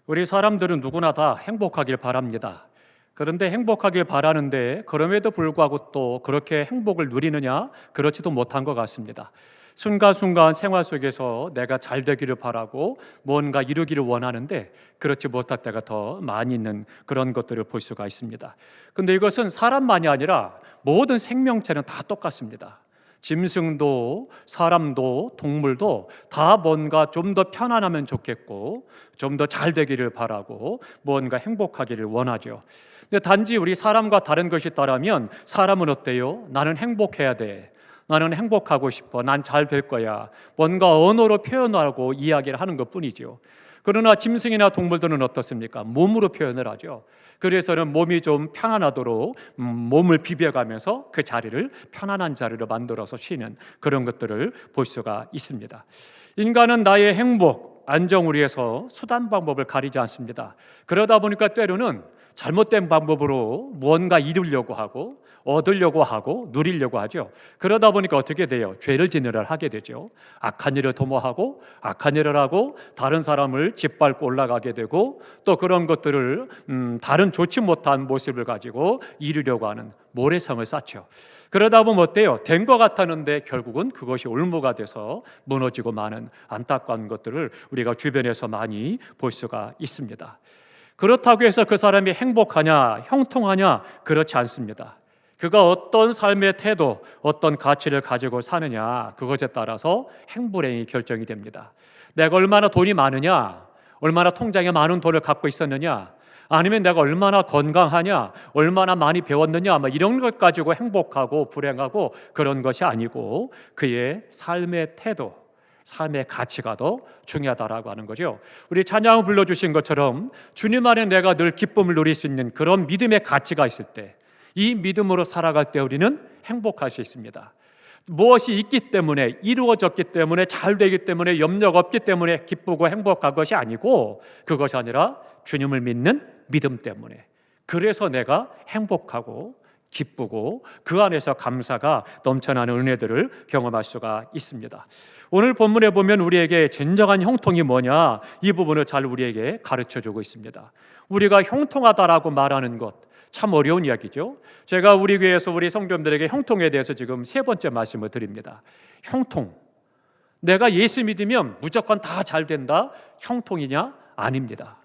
우리 사람들은 누구나 다 행복하길 바랍니다. 그런데 행복하길 바라는데 그럼에도 불구하고 또 그렇게 행복을 누리느냐? 그렇지도 못한 것 같습니다. 순간순간 생활 속에서 내가 잘 되기를 바라고 뭔가 이루기를 원하는데 그렇지 못할 때가 더 많이 있는 그런 것들을 볼 수가 있습니다. 근데 이것은 사람만이 아니라 모든 생명체는 다 똑같습니다. 짐승도 사람도 동물도 다 뭔가 좀 더 편안하면 좋겠고 좀 더 잘 되기를 바라고 뭔가 행복하기를 원하죠. 근데 단지 우리 사람과 다른 것이 있다면 사람은 어때요? 나는 행복해야 돼. 나는 행복하고 싶어. 난 잘 될 거야. 뭔가 언어로 표현하고 이야기를 하는 것뿐이죠. 그러나 짐승이나 동물들은 어떻습니까? 몸으로 표현을 하죠. 그래서는 몸이 좀 편안하도록 몸을 비벼가면서 그 자리를 편안한 자리로 만들어서 쉬는 그런 것들을 볼 수가 있습니다. 인간은 나의 행복, 안정을 위해서 수단 방법을 가리지 않습니다. 그러다 보니까 때로는 잘못된 방법으로 무언가 이루려고 하고 얻으려고 하고 누리려고 하죠. 그러다 보니까 어떻게 돼요? 죄를 짓는 하게 되죠. 악한 일을 도모하고 악한 일을 하고 다른 사람을 짓밟고 올라가게 되고 또 그런 것들을 다른 좋지 못한 모습을 가지고 이루려고 하는 모래성을 쌓죠. 그러다 보면 어때요? 된 것 같았는데 결국은 그것이 올무가 돼서 무너지고 마는 안타까운 것들을 우리가 주변에서 많이 볼 수가 있습니다. 그렇다고 해서 그 사람이 행복하냐, 형통하냐? 그렇지 않습니다. 그가 어떤 삶의 태도, 어떤 가치를 가지고 사느냐, 그것에 따라서 행불행이 결정이 됩니다. 내가 얼마나 돈이 많으냐, 얼마나 통장에 많은 돈을 갖고 있었느냐, 아니면 내가 얼마나 건강하냐, 얼마나 많이 배웠느냐, 이런 것 가지고 행복하고 불행하고 그런 것이 아니고 그의 삶의 태도, 삶의 가치가 더 중요하다라고 하는 거죠. 우리 찬양을 불러주신 것처럼 주님 안에 내가 늘 기쁨을 누릴 수 있는 그런 믿음의 가치가 있을 때, 이 믿음으로 살아갈 때 우리는 행복할 수 있습니다. 무엇이 있기 때문에, 이루어졌기 때문에, 잘 되기 때문에, 염려가 없기 때문에 기쁘고 행복한 것이 아니고 그것이 아니라 주님을 믿는 믿음 때문에, 그래서 내가 행복하고 기쁘고 그 안에서 감사가 넘쳐나는 은혜들을 경험할 수가 있습니다. 오늘 본문에 보면 우리에게 진정한 형통이 뭐냐, 이 부분을 잘 우리에게 가르쳐주고 있습니다. 우리가 형통하다라고 말하는 것 참 어려운 이야기죠. 제가 우리 교회에서 우리 성도님들에게 형통에 대해서 지금 세 번째 말씀을 드립니다. 형통, 내가 예수 믿으면 무조건 다 잘 된다, 형통이냐? 아닙니다.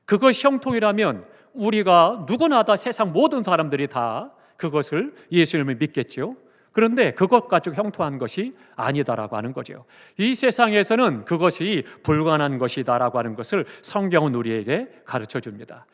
그것이 형통이라면 우리가 누구나 다, 세상 모든 사람들이 다 그것을 예수님을 믿겠죠. 그런데 그것 가지고 형통한 것이 아니다라고 하는 거죠. 이 세상에서는 그것이 불가능한 것이다라고 하는 것을 성경은 우리에게 가르쳐 줍니다.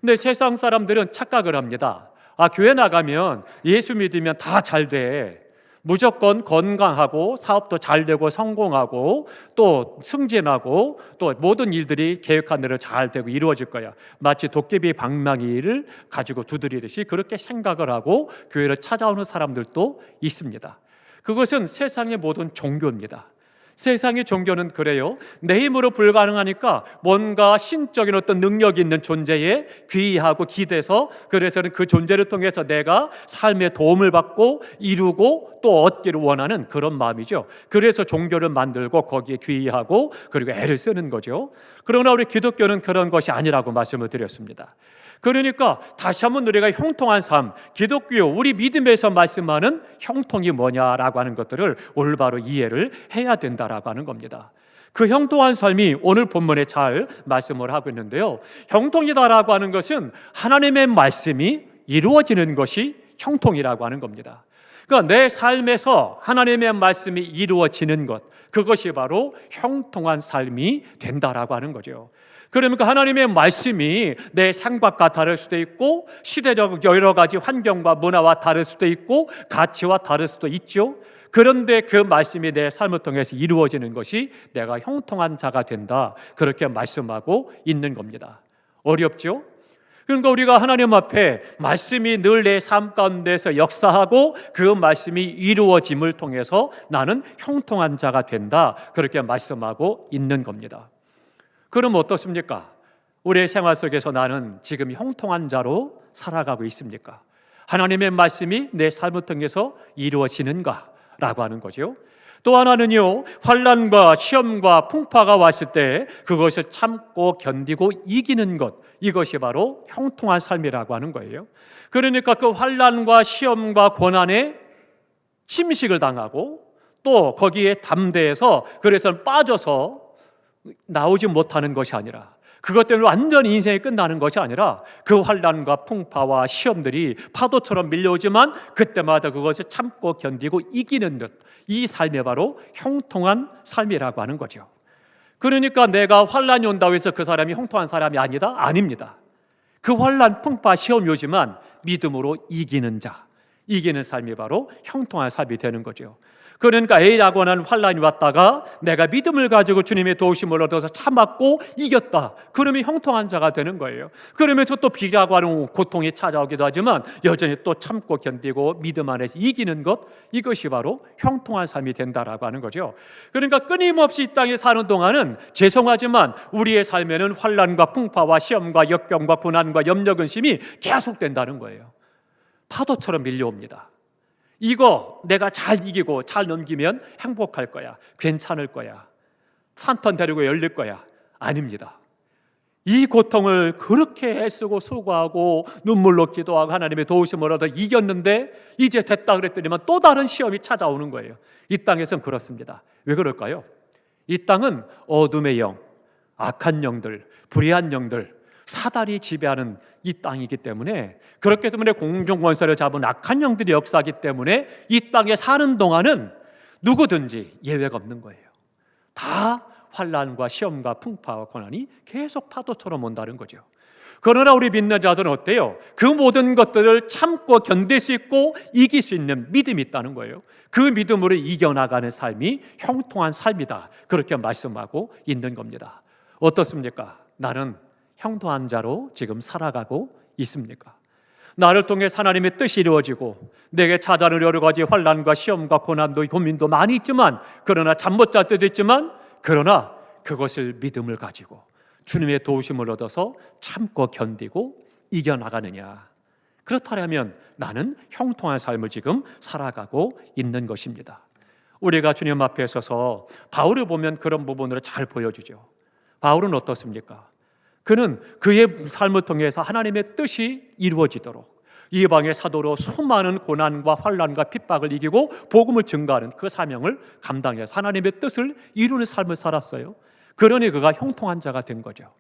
근데 세상 사람들은 착각을 합니다. 교회 나가면 예수 믿으면 다 잘 돼. 무조건 건강하고 사업도 잘 되고 성공하고 또 승진하고 또 모든 일들이 계획한 대로 잘 되고 이루어질 거야. 마치 도깨비 방망이를 가지고 두드리듯이 그렇게 생각을 하고 교회를 찾아오는 사람들도 있습니다. 그것은 세상의 모든 종교입니다. 세상의 종교는 그래요. 내 힘으로 불가능하니까 뭔가 신적인 어떤 능력이 있는 존재에 귀의하고 기대서, 그래서는 그 존재를 통해서 내가 삶에 도움을 받고 이루고 또 얻기를 원하는 그런 마음이죠. 그래서 종교를 만들고 거기에 귀의하고 그리고 애를 쓰는 거죠. 그러나 우리 기독교는 그런 것이 아니라고 말씀을 드렸습니다. 그러니까 다시 한번 우리가 형통한 삶, 기독교, 우리 믿음에서 말씀하는 형통이 뭐냐라고 하는 것들을 올바로 이해를 해야 된다라고 하는 겁니다. 그 형통한 삶이 오늘 본문에 잘 말씀을 하고 있는데요, 형통이다라고 하는 것은 하나님의 말씀이 이루어지는 것이 형통이라고 하는 겁니다. 그러니까 내 삶에서 하나님의 말씀이 이루어지는 것, 그것이 바로 형통한 삶이 된다라고 하는 거죠. 그러니까 하나님의 말씀이 내 생각과 다를 수도 있고 시대적 여러 가지 환경과 문화와 다를 수도 있고 가치와 다를 수도 있죠. 그런데 그 말씀이 내 삶을 통해서 이루어지는 것이 내가 형통한 자가 된다, 그렇게 말씀하고 있는 겁니다. 어렵죠? 그러니까 우리가 하나님 앞에 말씀이 늘 내 삶 가운데서 역사하고 그 말씀이 이루어짐을 통해서 나는 형통한 자가 된다, 그렇게 말씀하고 있는 겁니다. 그럼 어떻습니까? 우리의 생활 속에서 나는 지금 형통한 자로 살아가고 있습니까? 하나님의 말씀이 내 삶을 통해서 이루어지는가? 라고 하는 거죠. 또 하나는요, 환난과 시험과 풍파가 왔을 때 그것을 참고 견디고 이기는 것, 이것이 바로 형통한 삶이라고 하는 거예요. 그러니까 그 환난과 시험과 고난에 침식을 당하고 또 거기에 담대해서 그래서 빠져서 나오지 못하는 것이 아니라, 그것 때문에 완전히 인생이 끝나는 것이 아니라 그 환난과 풍파와 시험들이 파도처럼 밀려오지만 그때마다 그것을 참고 견디고 이기는 것, 이 삶이 바로 형통한 삶이라고 하는 거죠. 그러니까 내가 환난이 온다고 해서 그 사람이 형통한 사람이 아니다? 아닙니다. 그 환난, 풍파, 시험이 오지만 믿음으로 이기는 자, 이기는 삶이 바로 형통한 삶이 되는 거죠. 그러니까 A라고 하는 환난이 왔다가 내가 믿음을 가지고 주님의 도우심을 얻어서 참았고 이겼다. 그러면 형통한 자가 되는 거예요. 그러면서 또 B라고 하는 고통이 찾아오기도 하지만 여전히 또 참고 견디고 믿음 안에서 이기는 것, 이것이 바로 형통한 삶이 된다라고 하는 거죠. 그러니까 끊임없이 이 땅에 사는 동안은 죄송하지만 우리의 삶에는 환난과 풍파와 시험과 역경과 고난과 염려 근심이 계속된다는 거예요. 파도처럼 밀려옵니다. 이거 내가 잘 이기고 잘 넘기면 행복할 거야, 괜찮을 거야, 산턴 데리고 열릴 거야. 아닙니다. 이 고통을 그렇게 애쓰고 수고하고 눈물로 기도하고 하나님의 도우심을 얻어 이겼는데 이제 됐다 그랬더니만 또 다른 시험이 찾아오는 거예요. 이 땅에선 그렇습니다. 왜 그럴까요? 이 땅은 어둠의 영, 악한 영들, 불의한 영들, 사단이 지배하는 이 땅이기 때문에, 그렇기 때문에 공중권세를 잡은 악한 영들이 역사하기 때문에 이 땅에 사는 동안은 누구든지 예외가 없는 거예요. 다 환난과 시험과 풍파와 고난이 계속 파도처럼 온다는 거죠. 그러나 우리 믿는 자들은 어때요? 그 모든 것들을 참고 견딜 수 있고 이길 수 있는 믿음이 있다는 거예요. 그 믿음으로 이겨나가는 삶이 형통한 삶이다, 그렇게 말씀하고 있는 겁니다. 어떻습니까? 나는 형통한 자로 지금 살아가고 있습니까? 나를 통해 하나님의 뜻이 이루어지고 내게 찾아오는 여러 가지 환난과 시험과 고난도 고민도 많이 있지만, 그러나 잠 못 잘 때도 있지만, 그러나 그것을 믿음을 가지고 주님의 도우심을 얻어서 참고 견디고 이겨나가느냐, 그렇다면 나는 형통한 삶을 지금 살아가고 있는 것입니다. 우리가 주님 앞에 서서 바울을 보면 그런 부분으로 잘 보여주죠. 바울은 어떻습니까? 그는 그의 삶을 통해서 하나님의 뜻이 이루어지도록 이방의 사도로 수많은 고난과 환난과 핍박을 이기고 복음을 증거하는 그 사명을 감당해서 하나님의 뜻을 이루는 삶을 살았어요. 그러니 그가 형통한 자가 된 거죠.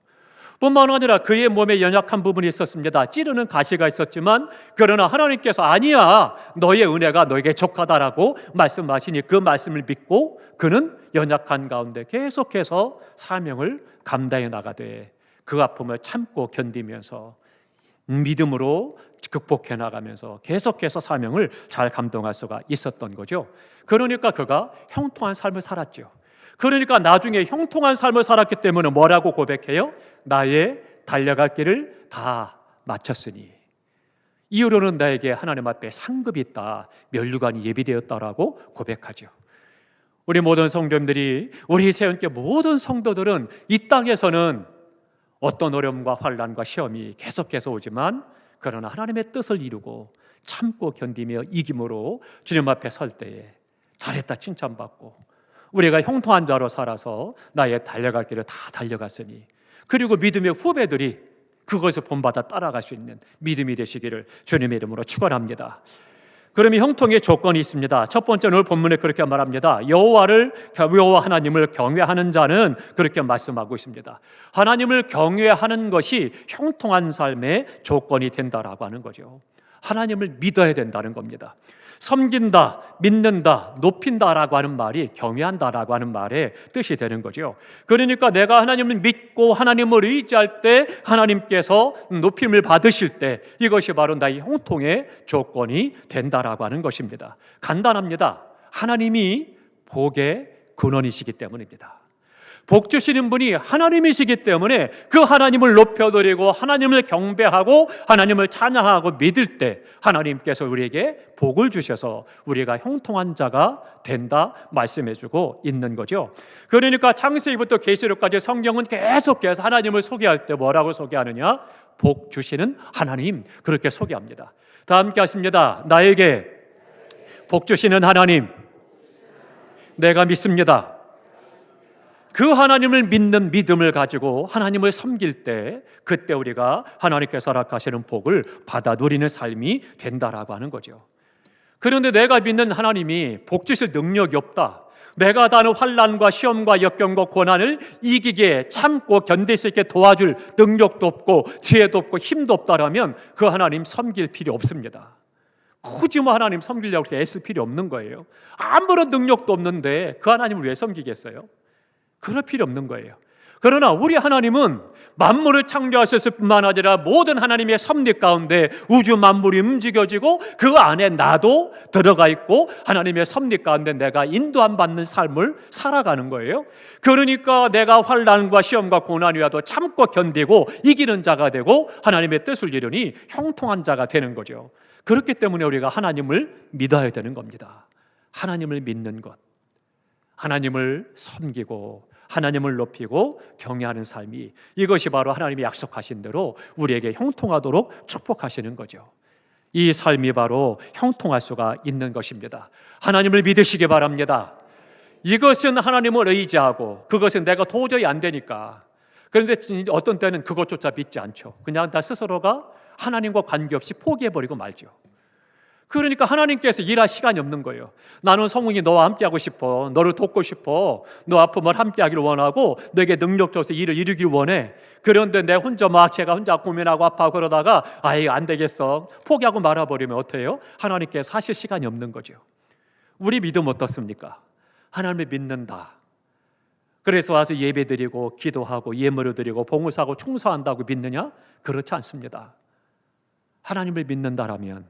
뿐만 아니라 그의 몸에 연약한 부분이 있었습니다. 찌르는 가시가 있었지만, 그러나 하나님께서 아니야, 너의 은혜가 너에게 족하다라고 말씀하시니 그 말씀을 믿고 그는 연약한 가운데 계속해서 사명을 감당해 나가되 그 아픔을 참고 견디면서 믿음으로 극복해 나가면서 계속해서 사명을 잘 감당할 수가 있었던 거죠. 그러니까 그가 형통한 삶을 살았죠. 그러니까 나중에 형통한 삶을 살았기 때문에 뭐라고 고백해요? 나의 달려갈 길을 다 마쳤으니 이후로는 나에게 하나님 앞에 상급이 있다, 면류관이 예비되었다라고 고백하죠. 우리 모든 성도님들이, 우리 새언교회 모든 성도들은 이 땅에서는 어떤 어려움과 환난과 시험이 계속해서 오지만, 그러나 하나님의 뜻을 이루고 참고 견디며 이김으로 주님 앞에 설 때에 잘했다 칭찬받고 우리가 형통한 자로 살아서 나의 달려갈 길을 다 달려갔으니, 그리고 믿음의 후배들이 그것을 본받아 따라갈 수 있는 믿음이 되시기를 주님의 이름으로 축원합니다. 그러면 형통의 조건이 있습니다. 첫 번째는 오늘 본문에 그렇게 말합니다. 여호와 하나님을 경외하는 자는, 그렇게 말씀하고 있습니다. 하나님을 경외하는 것이 형통한 삶의 조건이 된다라고 하는 거죠. 하나님을 믿어야 된다는 겁니다. 섬긴다, 믿는다, 높인다라고 하는 말이 경외한다라고 하는 말의 뜻이 되는 거죠. 그러니까 내가 하나님을 믿고 하나님을 의지할 때 하나님께서 높임을 받으실 때 이것이 바로 나의 형통의 조건이 된다라고 하는 것입니다. 간단합니다. 하나님이 복의 근원이시기 때문입니다. 복 주시는 분이 하나님이시기 때문에 그 하나님을 높여드리고 하나님을 경배하고 하나님을 찬양하고 믿을 때 하나님께서 우리에게 복을 주셔서 우리가 형통한 자가 된다 말씀해주고 있는 거죠. 그러니까 창세기부터 계시록까지 성경은 계속해서 하나님을 소개할 때 뭐라고 소개하느냐? 복 주시는 하나님, 그렇게 소개합니다. 다 함께 하십니다. 나에게 복 주시는 하나님, 내가 믿습니다. 그 하나님을 믿는 믿음을 가지고 하나님을 섬길 때 그때 우리가 하나님께서 허락하시는 복을 받아 누리는 삶이 된다라고 하는 거죠. 그런데 내가 믿는 하나님이 복 주실 능력이 없다, 내가 다는 환난과 시험과 역경과 고난을 이기게 참고 견딜 수 있게 도와줄 능력도 없고 지혜도 없고 힘도 없다라면 그 하나님 섬길 필요 없습니다. 굳이 뭐 하나님 섬기려고 그렇게 애쓸 필요 없는 거예요. 아무런 능력도 없는데 그 하나님을 왜 섬기겠어요? 그럴 필요 없는 거예요. 그러나 우리 하나님은 만물을 창조하셨을 뿐만 아니라 모든 하나님의 섭리 가운데 우주 만물이 움직여지고 그 안에 나도 들어가 있고 하나님의 섭리 가운데 내가 인도함 받는 삶을 살아가는 거예요. 그러니까 내가 환난과 시험과 고난이 와도 참고 견디고 이기는 자가 되고 하나님의 뜻을 이루니 형통한 자가 되는 거죠. 그렇기 때문에 우리가 하나님을 믿어야 되는 겁니다. 하나님을 믿는 것, 하나님을 섬기고 하나님을 높이고 경외하는 삶이, 이것이 바로 하나님이 약속하신 대로 우리에게 형통하도록 축복하시는 거죠. 이 삶이 바로 형통할 수가 있는 것입니다. 하나님을 믿으시기 바랍니다. 이것은 하나님을 의지하고 그것은 내가 도저히 안 되니까, 그런데 어떤 때는 그것조차 믿지 않죠. 그냥 나 스스로가 하나님과 관계없이 포기해버리고 말죠. 그러니까 하나님께서 일할 시간이 없는 거예요. 나는 성웅이 너와 함께하고 싶어, 너를 돕고 싶어, 너 아픔을 함께하기를 원하고 너에게 능력 줘서 일을 이루기를 원해. 그런데 내 혼자 제가 혼자 고민하고 아파하고 그러다가 아예 안 되겠어 포기하고 말아버리면 어때요? 하나님께서 하실 시간이 없는 거죠. 우리 믿음 어떻습니까? 하나님을 믿는다, 그래서 와서 예배드리고 기도하고 예물을 드리고 봉헌하고 충성한다고 믿느냐? 그렇지 않습니다. 하나님을 믿는다라면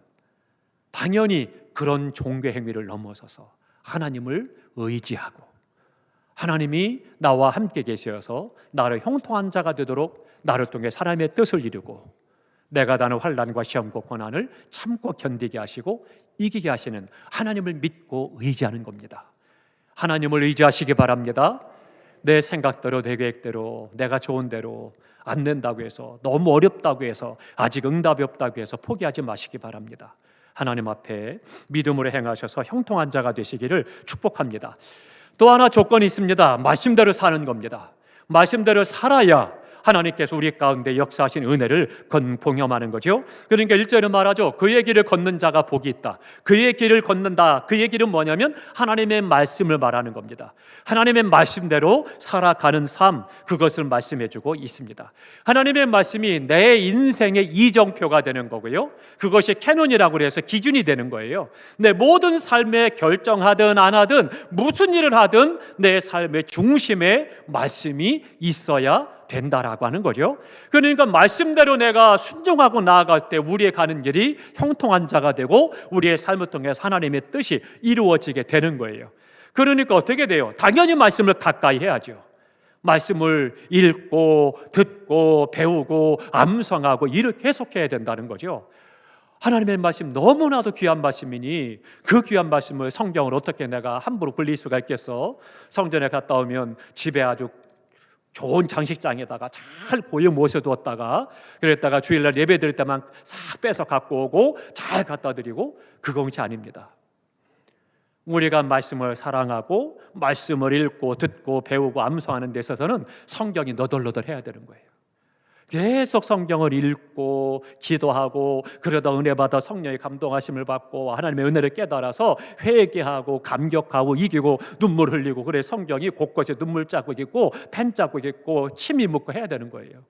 당연히 그런 종교 행위를 넘어서서 하나님을 의지하고 하나님이 나와 함께 계셔서 나를 형통한 자가 되도록 나를 통해 사람의 뜻을 이루고 내가 다는 환난과 시험과 고난을 참고 견디게 하시고 이기게 하시는 하나님을 믿고 의지하는 겁니다. 하나님을 의지하시기 바랍니다. 내 생각대로 내 계획대로 내가 좋은 대로 안 된다고 해서, 너무 어렵다고 해서, 아직 응답이 없다고 해서 포기하지 마시기 바랍니다. 하나님 앞에 믿음으로 행하셔서 형통한 자가 되시기를 축복합니다. 또 하나 조건이 있습니다. 말씀대로 사는 겁니다. 말씀대로 살아야 하나님께서 우리 가운데 역사하신 은혜를 봉험하는 거죠. 그러니까 1절은 말하죠. 그의 길을 걷는 자가 복이 있다. 그의 길을 걷는다. 그의 길은 뭐냐면 하나님의 말씀을 말하는 겁니다. 하나님의 말씀대로 살아가는 삶, 그것을 말씀해 주고 있습니다. 하나님의 말씀이 내 인생의 이정표가 되는 거고요, 그것이 캐논이라고 해서 기준이 되는 거예요. 내 모든 삶에 결정하든 안 하든 무슨 일을 하든 내 삶의 중심에 말씀이 있어야 된다라고 하는 거죠. 그러니까 말씀대로 내가 순종하고 나아갈 때 우리의 가는 길이 형통한 자가 되고 우리의 삶을 통해서 하나님의 뜻이 이루어지게 되는 거예요. 그러니까 어떻게 돼요? 당연히 말씀을 가까이 해야죠. 말씀을 읽고 듣고 배우고 암송하고 일을 계속해야 된다는 거죠. 하나님의 말씀 너무나도 귀한 말씀이니 그 귀한 말씀을, 성경을 어떻게 내가 함부로 불릴 수가 있겠어? 성전에 갔다 오면 집에 아주 좋은 장식장에다가 잘 고여 모셔두었다가 그랬다가 주일날 예배 드릴 때만 싹 빼서 갖고 오고 잘 갖다 드리고, 그것이 아닙니다. 우리가 말씀을 사랑하고 말씀을 읽고 듣고 배우고 암송하는 데 있어서는 성경이 너덜너덜해야 되는 거예요. 계속 성경을 읽고 기도하고 그러다 은혜 받아 성령의 감동하심을 받고 하나님의 은혜를 깨달아서 회개하고 감격하고 이기고 눈물 흘리고, 그래 성경이 곳곳에 눈물 자국 있고 펜 자국 있고 침이 묻고 해야 되는 거예요.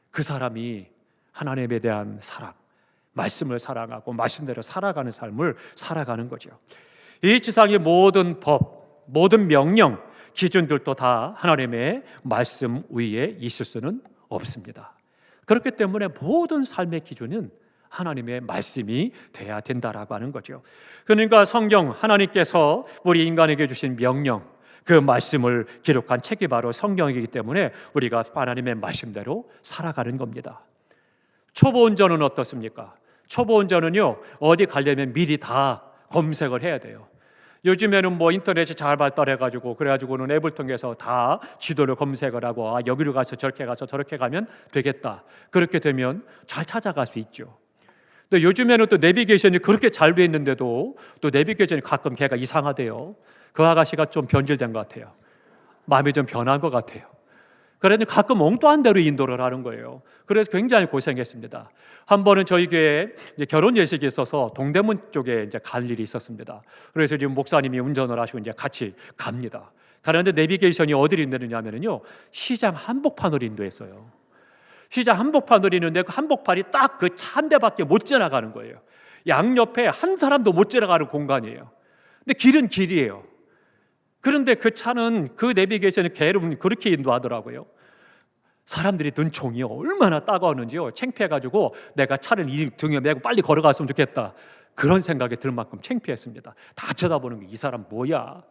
그 사람이 하나님에 대한 사랑, 말씀을 사랑하고 말씀대로 살아가는 삶을 살아가는 거죠. 이 지상의 모든 법, 모든 명령, 기준들도 다 하나님의 말씀 위에 있을 수는 없습니다. 그렇기 때문에 모든 삶의 기준은 하나님의 말씀이 돼야 된다라고 하는 거죠. 그러니까 성경, 하나님께서 우리 인간에게 주신 명령, 그 말씀을 기록한 책이 바로 성경이기 때문에 우리가 하나님의 말씀대로 살아가는 겁니다. 초보 운전은 어떻습니까? 초보 운전은요, 어디 가려면 미리 다 검색을 해야 돼요. 요즘에는 뭐 인터넷이 잘 발달해가지고 그래가지고는 앱을 통해서 다 지도를 검색을 하고 여기로 가서 저렇게 가서 저렇게 가면 되겠다. 그렇게 되면 잘 찾아갈 수 있죠. 근데 요즘에는 또 내비게이션이 그렇게 잘 돼 있는데도 또 내비게이션이 가끔 걔가 이상하대요. 그 아가씨가 좀 변질된 것 같아요. 마음이 좀 변한 것 같아요. 그래서 가끔 엉뚱한 대로 인도를 하는 거예요. 그래서 굉장히 고생했습니다. 한 번은 저희 교회에 이제 결혼 예식이 있어서 동대문 쪽에 이제 갈 일이 있었습니다. 그래서 지금 목사님이 운전을 하시고 이제 같이 갑니다. 가는데 내비게이션이 어디를 인도했냐면요, 시장 한복판으로 인도했어요. 시장 한복판으로 있는데 그 한복판이 딱 그 차 한 대밖에 못 지나가는 거예요. 양옆에 한 사람도 못 지나가는 공간이에요. 근데 길은 길이에요. 그런데 그 차는 그 내비게이션이 걔를 그렇게 인도하더라고요. 사람들이 눈총이 얼마나 따가웠는지요. 창피해가지고 내가 차를 이 등에 메고 빨리 걸어갔으면 좋겠다, 그런 생각이 들 만큼 창피했습니다. 다 쳐다보는 게 이 사람 뭐야.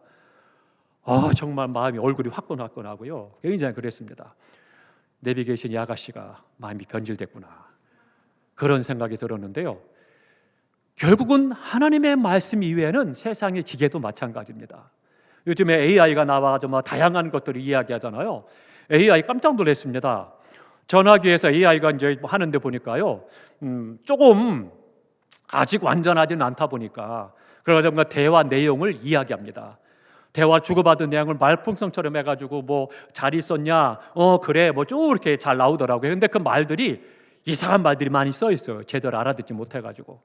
정말 마음이, 얼굴이 화끈화끈하고요. 굉장히 그랬습니다. 내비게이션 이 아가씨가 마음이 변질됐구나, 그런 생각이 들었는데요. 결국은 하나님의 말씀 이외에는 세상의 기계도 마찬가지입니다. 요즘에 AI가 나와가지고 다양한 것들을 이야기하잖아요. AI 깜짝 놀랐습니다. 전화기에서 AI가 이제 하는데 보니까요, 조금 아직 완전하지는 않다 보니까 그러다 대화 내용을 이야기합니다. 대화 주고받은 내용을 말풍선처럼 해가지고 뭐 잘 있었냐, 그래, 뭐 쭉 이렇게 잘 나오더라고요. 근데 그 말들이 이상한 말들이 많이 써 있어요. 제대로 알아듣지 못해가지고.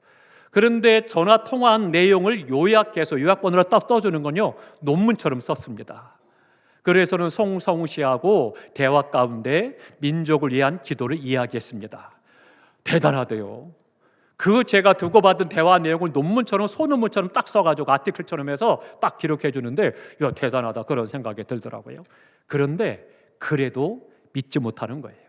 그런데 전화 통화한 내용을 요약해서 요약본으로 딱 떠주는 건요, 논문처럼 썼습니다. 그래서는 송성시하고 대화 가운데 민족을 위한 기도를 이야기했습니다. 대단하대요. 그 제가 두고 받은 대화 내용을 논문처럼, 소논문처럼 딱 써가지고 아티클처럼 해서 딱 기록해 주는데, 야, 대단하다, 그런 생각이 들더라고요. 그런데 그래도 믿지 못하는 거예요.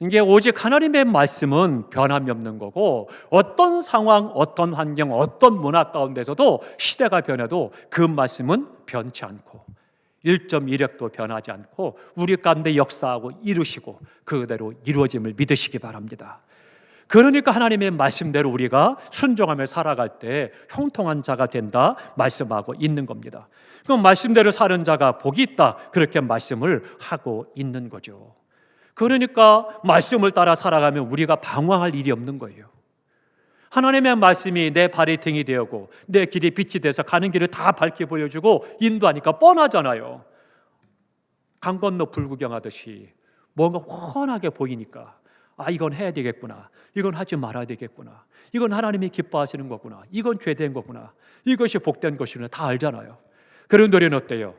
이게 오직 하나님의 말씀은 변함이 없는 거고, 어떤 상황, 어떤 환경, 어떤 문화 가운데서도 시대가 변해도 그 말씀은 변치 않고 1.1획도 변하지 않고 우리 가운데 역사하고 이루시고 그대로 이루어짐을 믿으시기 바랍니다. 그러니까 하나님의 말씀대로 우리가 순종하며 살아갈 때 형통한 자가 된다 말씀하고 있는 겁니다. 그럼 말씀대로 사는 자가 복이 있다, 그렇게 말씀을 하고 있는 거죠. 그러니까 말씀을 따라 살아가면 우리가 방황할 일이 없는 거예요. 하나님의 말씀이 내 발의 등이 되었고 내 길이 빛이 돼서 가는 길을 다 밝게 보여주고 인도하니까 뻔하잖아요. 강 건너 불구경하듯이 뭔가 훤하게 보이니까, 이건 해야 되겠구나, 이건 하지 말아야 되겠구나, 이건 하나님이 기뻐하시는 거구나, 이건 죄된 거구나, 이것이 복된 것이구나, 다 알잖아요. 그런 우리는 어때요?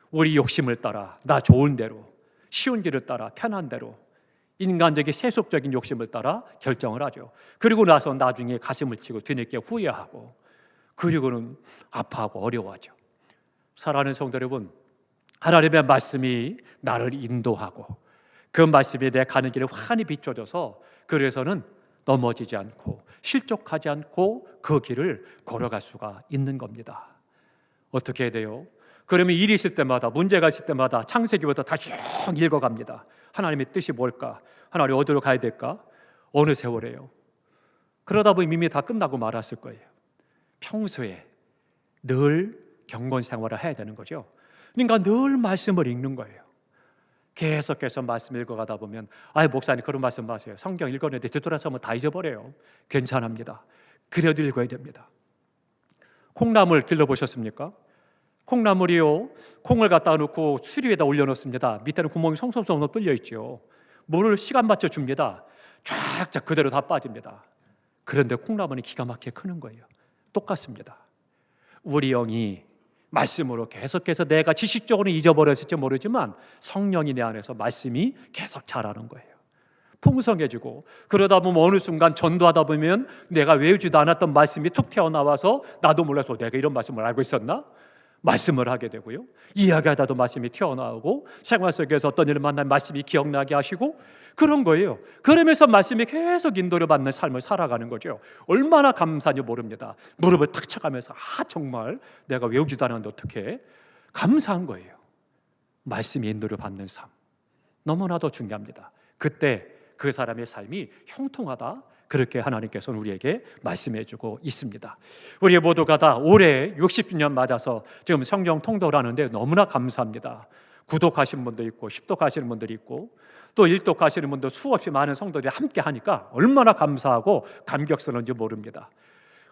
우리 욕심을 따라, 나 좋은 대로, 쉬운 길을 따라, 편한 대로, 인간적인 세속적인 욕심을 따라 결정을 하죠. 그리고 나서 나중에 가슴을 치고 뒤늦게 후회하고, 그리고는 아파하고 어려워하죠. 사랑하는 성도 여러분, 하나님의 말씀이 나를 인도하고 그 말씀이 내 가는 길에 환히 비춰줘서, 그래서는 넘어지지 않고 실족하지 않고 그 길을 걸어갈 수가 있는 겁니다. 어떻게 해야 돼요? 그러면 일이 있을 때마다, 문제가 있을 때마다 창세기부터 다시 읽어갑니다. 하나님의 뜻이 뭘까? 하나님 어디로 가야 될까? 어느 세월에요? 그러다 보면 이미 다 끝나고 말았을 거예요. 평소에 늘 경건 생활을 해야 되는 거죠. 그러니까 늘 말씀을 읽는 거예요. 계속해서 말씀 읽어가다 보면, 목사님 그런 말씀 마세요. 성경 읽었는데 뒤돌아서면 다 잊어버려요. 괜찮습니다. 그래도 읽어야 됩니다. 콩나물 길러보셨습니까? 콩나물이요, 콩을 갖다 놓고 수리에다 올려놓습니다. 밑에는 구멍이 송송송 뚫려 있죠. 물을 시간 맞춰 줍니다. 쫙쫙 그대로 다 빠집니다. 그런데 콩나물이 기가 막히게 크는 거예요. 똑같습니다. 우리 영이 말씀으로 계속해서, 내가 지식적으로는 잊어버렸을지 모르지만 성령이 내 안에서 말씀이 계속 자라는 거예요. 풍성해지고, 그러다 보면 어느 순간 전도하다 보면 내가 외우지도 않았던 말씀이 툭 튀어나와서 나도 몰라서 내가 이런 말씀을 알고 있었나? 말씀을 하게 되고요. 이야기하다도 말씀이 튀어나오고, 생활 속에서 어떤 일을 만나면 말씀이 기억나게 하시고, 그런 거예요. 그러면서 말씀이 계속 인도를 받는 삶을 살아가는 거죠. 얼마나 감사한지 모릅니다. 무릎을 탁 쳐가면서, 정말 내가 외우지도 않았는데 어떻게, 감사한 거예요. 말씀이 인도를 받는 삶, 너무나도 중요합니다. 그때 그 사람의 삶이 형통하다, 그렇게 하나님께서는 우리에게 말씀해 주고 있습니다. 우리 모두가 다 올해 60주년 맞아서 지금 성경 통독을 하는데 너무나 감사합니다. 구독하시는 분도 있고 10독 하시는 분들이 있고 또 1독 하시는 분도 수없이 많은 성도들이 함께 하니까 얼마나 감사하고 감격스러운지 모릅니다.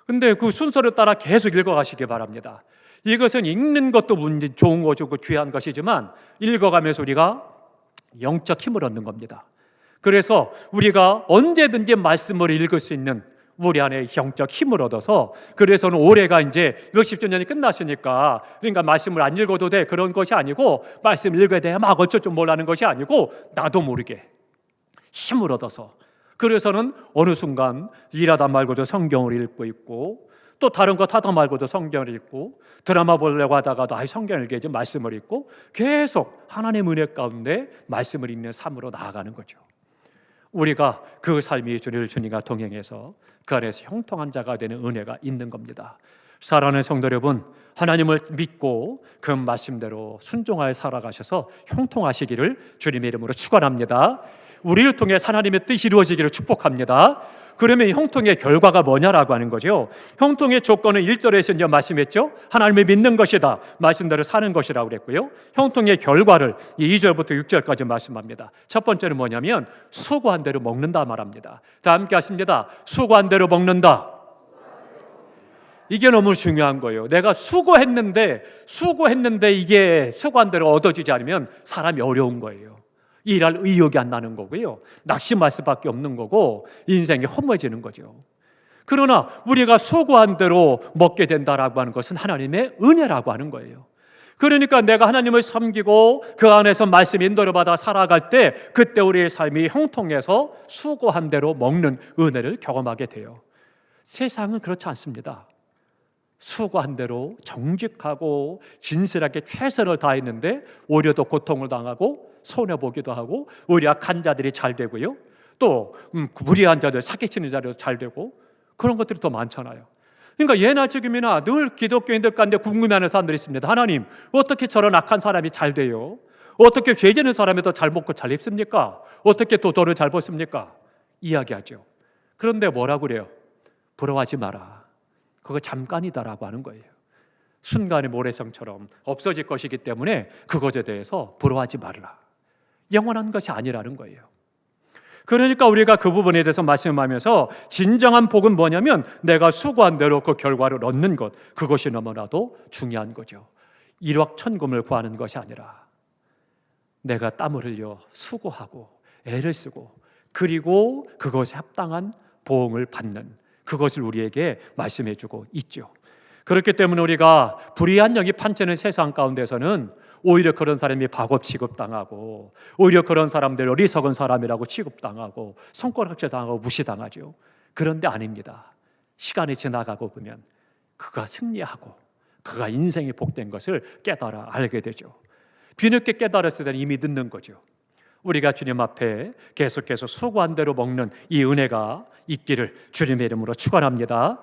근데 그 순서를 따라 계속 읽어가시기 바랍니다. 이것은 읽는 것도 좋은 것이고 귀한 것이지만 읽어가면서 우리가 영적 힘을 얻는 겁니다. 그래서 우리가 언제든지 말씀을 읽을 수 있는 우리 안에 영적 힘을 얻어서, 그래서는 올해가 이제 몇십 주년이 끝났으니까 그러니까 말씀을 안 읽어도 돼 그런 것이 아니고, 말씀을 읽어야 돼 막 어쩔 줄 몰라는 것이 아니고, 나도 모르게 힘을 얻어서, 그래서는 어느 순간 일하다 말고도 성경을 읽고 있고, 또 다른 것 하다 말고도 성경을 읽고, 드라마 보려고 하다가도 성경을 읽어야지 말씀을 읽고, 계속 하나님 은혜 가운데 말씀을 읽는 삶으로 나아가는 거죠. 우리가 그 삶이 주님과 동행해서 그 안에서 형통한 자가 되는 은혜가 있는 겁니다. 사랑하는 성도 여러분, 하나님을 믿고 그 말씀대로 순종하여 살아가셔서 형통하시기를 주님의 이름으로 축원합니다. 우리를 통해 하나님의 뜻이 이루어지기를 축복합니다. 그러면 형통의 결과가 뭐냐라고 하는 거죠. 형통의 조건은 1절에서 이제 말씀했죠. 하나님을 믿는 것이다, 말씀대로 사는 것이라고 그랬고요. 형통의 결과를 2절부터 6절까지 말씀합니다. 첫 번째는 뭐냐면 수고한 대로 먹는다 말합니다. 다 함께 하십니다. 수고한 대로 먹는다. 이게 너무 중요한 거예요. 내가 수고했는데 이게 수고한 대로 얻어지지 않으면 사람이 어려운 거예요. 일할 의욕이 안 나는 거고요, 낙심할 수밖에 없는 거고, 인생이 허무해지는 거죠. 그러나 우리가 수고한 대로 먹게 된다라고 하는 것은 하나님의 은혜라고 하는 거예요. 그러니까 내가 하나님을 섬기고 그 안에서 말씀 인도를 받아 살아갈 때, 그때 우리의 삶이 형통해서 수고한 대로 먹는 은혜를 경험하게 돼요. 세상은 그렇지 않습니다. 수고한 대로 정직하고 진실하게 최선을 다했는데 오히려 더 고통을 당하고 손해보기도 하고, 우리 악한 자들이 잘 되고요, 또 무리한 자들, 사기치는 자들도 잘 되고, 그런 것들이 더 많잖아요. 그러니까 예나 지금이나 늘 기독교인들 가운데 궁금해하는 사람들이 있습니다. 하나님, 어떻게 저런 악한 사람이 잘 돼요? 어떻게 죄 지는 사람이 더 잘 먹고 잘 입습니까? 어떻게 또 돈을 잘 벌습니까? 이야기하죠. 그런데 뭐라고 그래요? 부러워하지 마라, 그거 잠깐이다라고 하는 거예요. 순간의 모래성처럼 없어질 것이기 때문에 그것에 대해서 부러워하지 말라. 영원한 것이 아니라는 거예요. 그러니까 우리가 그 부분에 대해서 말씀하면서, 진정한 복은 뭐냐면 내가 수고한 대로 그 결과를 얻는 것, 그것이 너무나도 중요한 거죠. 일확천금을 구하는 것이 아니라 내가 땀을 흘려 수고하고 애를 쓰고, 그리고 그것에 합당한 보응을 받는, 그것을 우리에게 말씀해 주고 있죠. 그렇기 때문에 우리가 불의한 영이 판치는 세상 가운데서는 오히려 그런 사람이 바보 취급당하고, 오히려 그런 사람들 어리석은 사람이라고 취급당하고, 손가락질 당하고 무시당하죠. 그런데 아닙니다. 시간이 지나가고 보면 그가 승리하고 그가 인생이 복된 것을 깨달아 알게 되죠. 뒤늦게 깨달았을 때는 이미 늦는 거죠. 우리가 주님 앞에 계속해서 수고한 대로 먹는 이 은혜가 있기를 주님의 이름으로 축원합니다.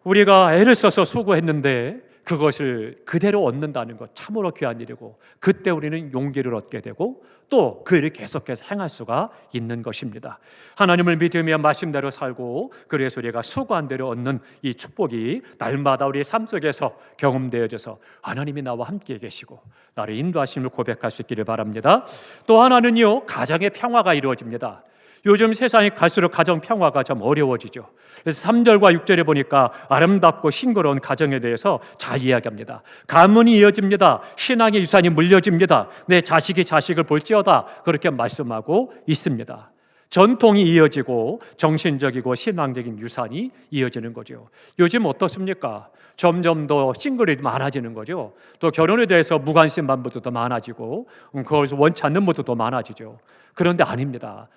우리가 애를 써서 수고했는데 그것을 그대로 얻는다는 것, 참으로 귀한 일이고, 그때 우리는 용기를 얻게 되고 또 그 일을 계속해서 행할 수가 있는 것입니다. 하나님을 믿으며 말씀대로 살고, 그래서 우리가 수고한 대로 얻는 이 축복이 날마다 우리의 삶 속에서 경험되어져서 하나님이 나와 함께 계시고 나를 인도하심을 고백할 수 있기를 바랍니다. 또 하나는요, 가정의 평화가 이루어집니다. 요즘 세상이 갈수록 가정 평화가 좀 어려워지죠. 그래서 3절과 6절에 보니까 아름답고 싱그러운 가정에 대해서 잘 이야기합니다. 가문이 이어집니다. 신앙의 유산이 물려집니다. 내 자식이 자식을 볼지어다, 그렇게 말씀하고 있습니다. 전통이 이어지고 정신적이고 신앙적인 유산이 이어지는 거죠. 요즘 어떻습니까? 점점 더 싱글이 많아지는 거죠. 또 결혼에 대해서 무관심 반부도 더 많아지고, 그걸 원치 않는 분도 더 많아지죠. 그런데 아닙니다.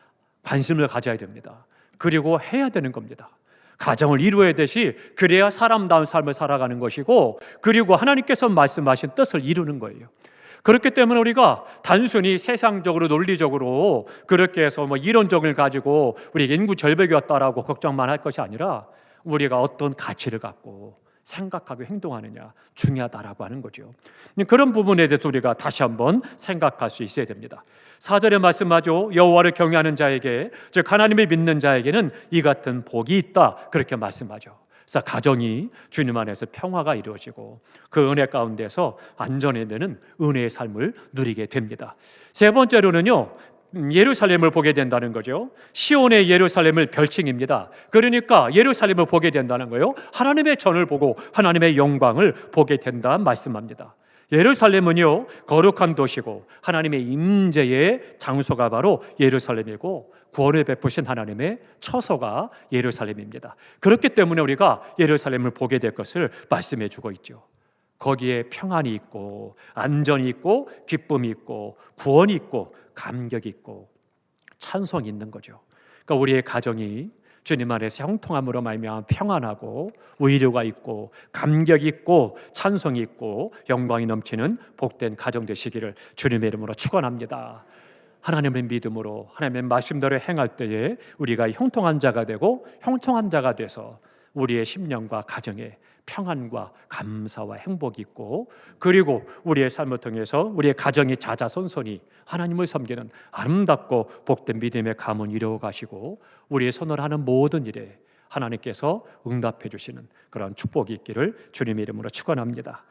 관심을 가져야 됩니다. 그리고 해야 되는 겁니다. 가정을 이루어야 되시, 그래야 사람다운 삶을 살아가는 것이고, 그리고 하나님께서 말씀하신 뜻을 이루는 거예요. 그렇기 때문에 우리가 단순히 세상적으로 논리적으로 그렇게 해서 이론적을 가지고 우리 인구 절벽이 왔다라고 걱정만 할 것이 아니라, 우리가 어떤 가치를 갖고 생각하고 행동하느냐 중요하다라고 하는 거죠. 그런 부분에 대해서 우리가 다시 한번 생각할 수 있어야 됩니다. 4절에 말씀하죠. 여호와를 경외하는 자에게, 즉 하나님을 믿는 자에게는 이 같은 복이 있다, 그렇게 말씀하죠. 그래서 가정이 주님 안에서 평화가 이루어지고 그 은혜 가운데서 안전에 되는 은혜의 삶을 누리게 됩니다. 세 번째로는요, 예루살렘을 보게 된다는 거죠. 시온의 예루살렘을 별칭입니다. 그러니까 예루살렘을 보게 된다는 거예요. 하나님의 전을 보고 하나님의 영광을 보게 된다 말씀합니다. 예루살렘은요, 거룩한 도시고 하나님의 임재의 장소가 바로 예루살렘이고 구원을 베푸신 하나님의 처소가 예루살렘입니다. 그렇기 때문에 우리가 예루살렘을 보게 될 것을 말씀해 주고 있죠. 거기에 평안이 있고 안전이 있고 기쁨이 있고 구원이 있고 감격이 있고 찬송이 있는 거죠. 그러니까 우리의 가정이 주님 안에서 형통함으로 말미암아 평안하고 의료가 있고 감격이 있고 찬송이 있고 영광이 넘치는 복된 가정 되시기를 주님의 이름으로 축원합니다. 하나님의 믿음으로 하나님의 말씀대로 행할 때에 우리가 형통한 자가 되고 형통한 자가 돼서 우리의 심령과 가정에 평안과 감사와 행복이 있고, 그리고 우리의 삶을 통해서 우리의 가정이 자자손손이 하나님을 섬기는 아름답고 복된 믿음의 가문 이루어 가시고 우리의 손을 하는 모든 일에 하나님께서 응답해 주시는 그런 축복이 있기를 주님의 이름으로 축원합니다.